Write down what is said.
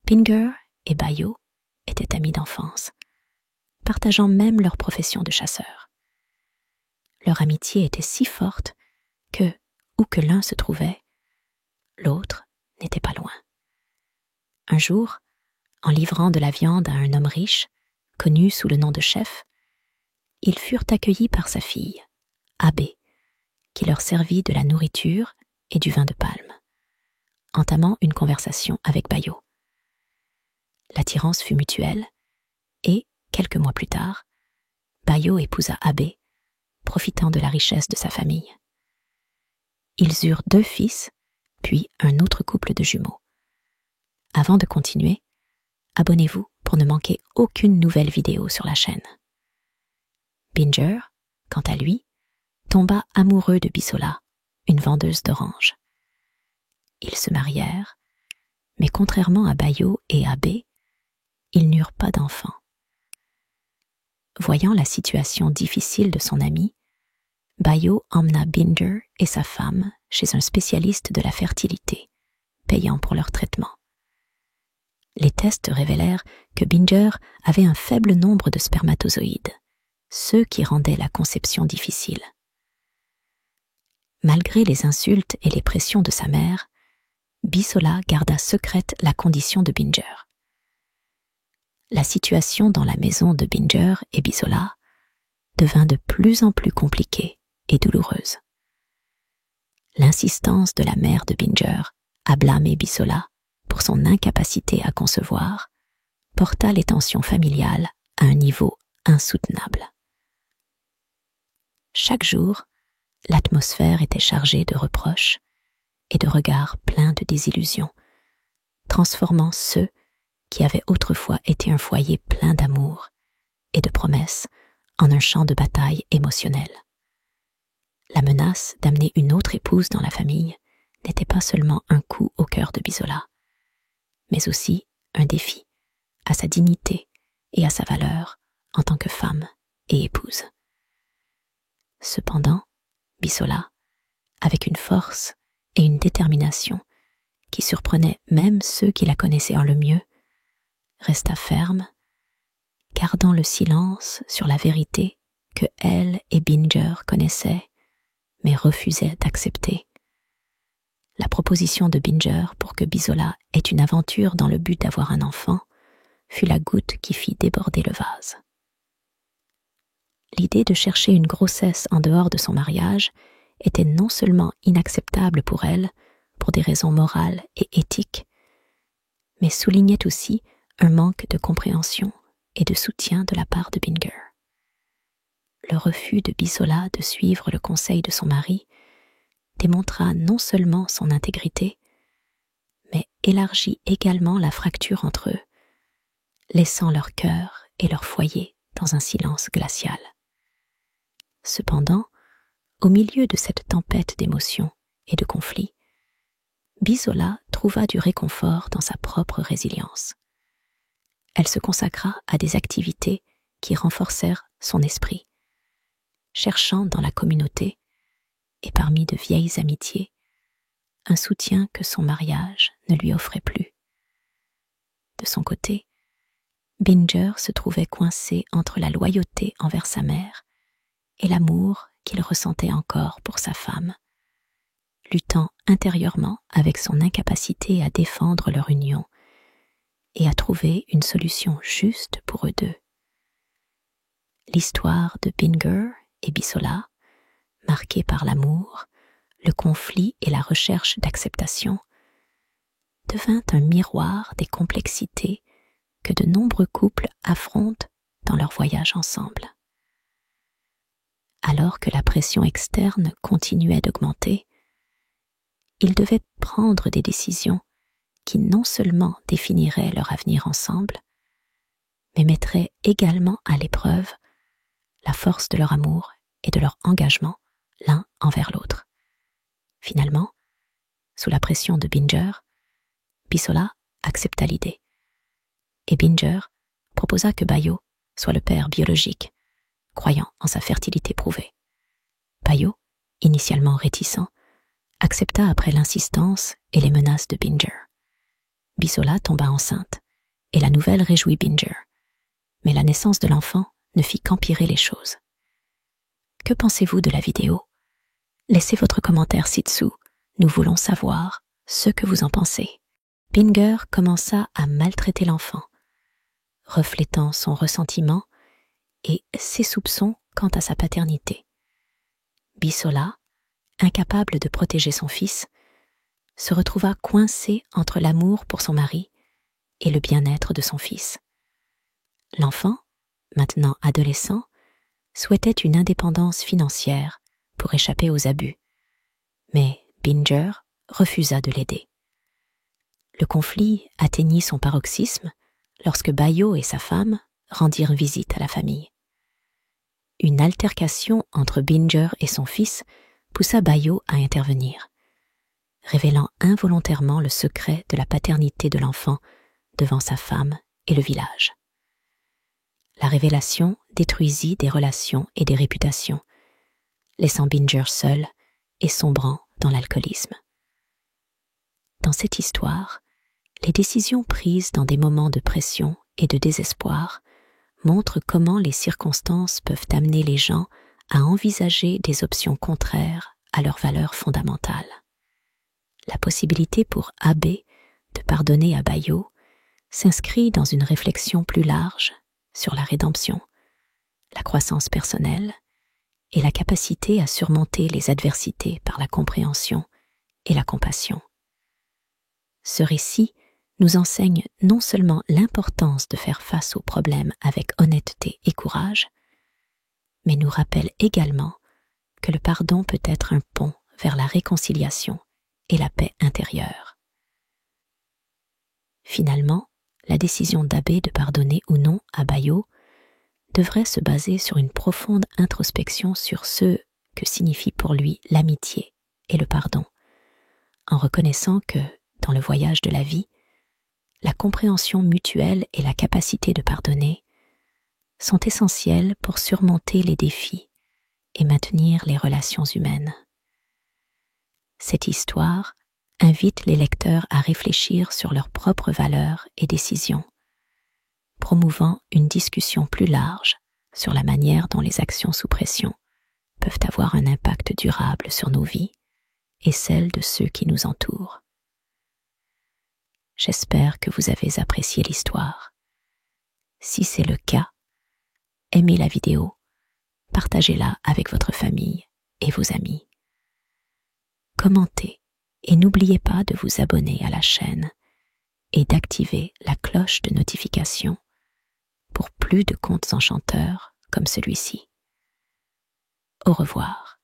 Binger et Bayo étaient amis d'enfance, partageant même leur profession de chasseur. Leur amitié était si forte que, où que l'un se trouvait, l'autre n'était pas loin. Un jour, en livrant de la viande à un homme riche, connu sous le nom de chef, ils furent accueillis par sa fille, Abbé, qui leur servit de la nourriture et du vin de palme, entamant une conversation avec Bayo. L'attirance fut mutuelle et, quelques mois plus tard, Bayo épousa Abbé, profitant de la richesse de sa famille. Ils eurent 2 fils, puis un autre couple de jumeaux. Avant de continuer, abonnez-vous pour ne manquer aucune nouvelle vidéo sur la chaîne. Binger, quant à lui, tomba amoureux de Bisola, une vendeuse d'oranges. Ils se marièrent, mais contrairement à Bayo et Abbé, ils n'eurent pas d'enfants. Voyant la situation difficile de son ami, Bayo emmena Binger et sa femme chez un spécialiste de la fertilité, payant pour leur traitement. Les tests révélèrent que Binger avait un faible nombre de spermatozoïdes, ceux qui rendaient la conception difficile. Malgré les insultes et les pressions de sa mère, Bisola garda secrète la condition de Binger. La situation dans la maison de Binger et Bisola devint de plus en plus compliquée et douloureuse. L'insistance de la mère de Binger à blâmer Bisola pour son incapacité à concevoir porta les tensions familiales à un niveau insoutenable. Chaque jour, l'atmosphère était chargée de reproches et de regards pleins de désillusion, transformant ceux qui avaient autrefois été un foyer plein d'amour et de promesses en un champ de bataille émotionnel. La menace d'amener une autre épouse dans la famille n'était pas seulement un coup au cœur de Bisola, mais aussi un défi à sa dignité et à sa valeur en tant que femme et épouse. Cependant, Bisola, avec une force et une détermination qui surprenaient même ceux qui la connaissaient en le mieux, resta ferme, gardant le silence sur la vérité que elle et Binger connaissaient, mais refusaient d'accepter. La proposition de Binger pour que Bisola ait une aventure dans le but d'avoir un enfant fut la goutte qui fit déborder le vase. L'idée de chercher une grossesse en dehors de son mariage était non seulement inacceptable pour elle, pour des raisons morales et éthiques, mais soulignait aussi un manque de compréhension et de soutien de la part de Binger. Le refus de Bisola de suivre le conseil de son mari démontra non seulement son intégrité, mais élargit également la fracture entre eux, laissant leur cœur et leur foyer dans un silence glacial. Cependant, au milieu de cette tempête d'émotions et de conflits, Bisola trouva du réconfort dans sa propre résilience. Elle se consacra à des activités qui renforcèrent son esprit, cherchant dans la communauté et parmi de vieilles amitiés un soutien que son mariage ne lui offrait plus. De son côté, Binger se trouvait coincé entre la loyauté envers sa mère et l'amour qu'il ressentait encore pour sa femme, luttant intérieurement avec son incapacité à défendre leur union et à trouver une solution juste pour eux deux. L'histoire de Binger et Bisola, marquée par l'amour, le conflit et la recherche d'acceptation, devint un miroir des complexités que de nombreux couples affrontent dans leur voyage ensemble. Alors que la pression externe continuait d'augmenter, ils devaient prendre des décisions qui non seulement définiraient leur avenir ensemble, mais mettraient également à l'épreuve la force de leur amour et de leur engagement l'un envers l'autre. Finalement, sous la pression de Binger, Bisola accepta l'idée, et Binger proposa que Bayo soit le père biologique, croyant en sa fertilité prouvée. Bayo, initialement réticent, accepta après l'insistance et les menaces de Binger. Bisola tomba enceinte, et la nouvelle réjouit Binger. Mais la naissance de l'enfant ne fit qu'empirer les choses. Que pensez-vous de la vidéo? Laissez votre commentaire ci-dessous, nous voulons savoir ce que vous en pensez. Binger commença à maltraiter l'enfant, reflétant son ressentiment et ses soupçons quant à sa paternité. Bisola, incapable de protéger son fils, se retrouva coincé entre l'amour pour son mari et le bien-être de son fils. L'enfant, maintenant adolescent, souhaitait une indépendance financière pour échapper aux abus, mais Binger refusa de l'aider. Le conflit atteignit son paroxysme lorsque Bayo et sa femme rendirent visite à la famille. Une altercation entre Binger et son fils poussa Bayo à intervenir, révélant involontairement le secret de la paternité de l'enfant devant sa femme et le village. La révélation détruisit des relations et des réputations, laissant Binger seul et sombrant dans l'alcoolisme. Dans cette histoire, les décisions prises dans des moments de pression et de désespoir montrent comment les circonstances peuvent amener les gens à envisager des options contraires à leurs valeurs fondamentales. La possibilité pour Abe de pardonner à Bayo s'inscrit dans une réflexion plus large sur la rédemption, la croissance personnelle et la capacité à surmonter les adversités par la compréhension et la compassion. Ce récit nous enseigne non seulement l'importance de faire face aux problèmes avec honnêteté et courage, mais nous rappelle également que le pardon peut être un pont vers la réconciliation et la paix intérieure. Finalement, la décision d'Abe de pardonner ou non à Bayo devrait se baser sur une profonde introspection sur ce que signifie pour lui l'amitié et le pardon, en reconnaissant que, dans le voyage de la vie, la compréhension mutuelle et la capacité de pardonner sont essentielles pour surmonter les défis et maintenir les relations humaines. Cette histoire invite les lecteurs à réfléchir sur leurs propres valeurs et décisions, promouvant une discussion plus large sur la manière dont les actions sous pression peuvent avoir un impact durable sur nos vies et celles de ceux qui nous entourent. J'espère que vous avez apprécié l'histoire. Si c'est le cas, aimez la vidéo, partagez-la avec votre famille et vos amis. Commentez et n'oubliez pas de vous abonner à la chaîne et d'activer la cloche de notification pour plus de contes enchanteurs comme celui-ci. Au revoir.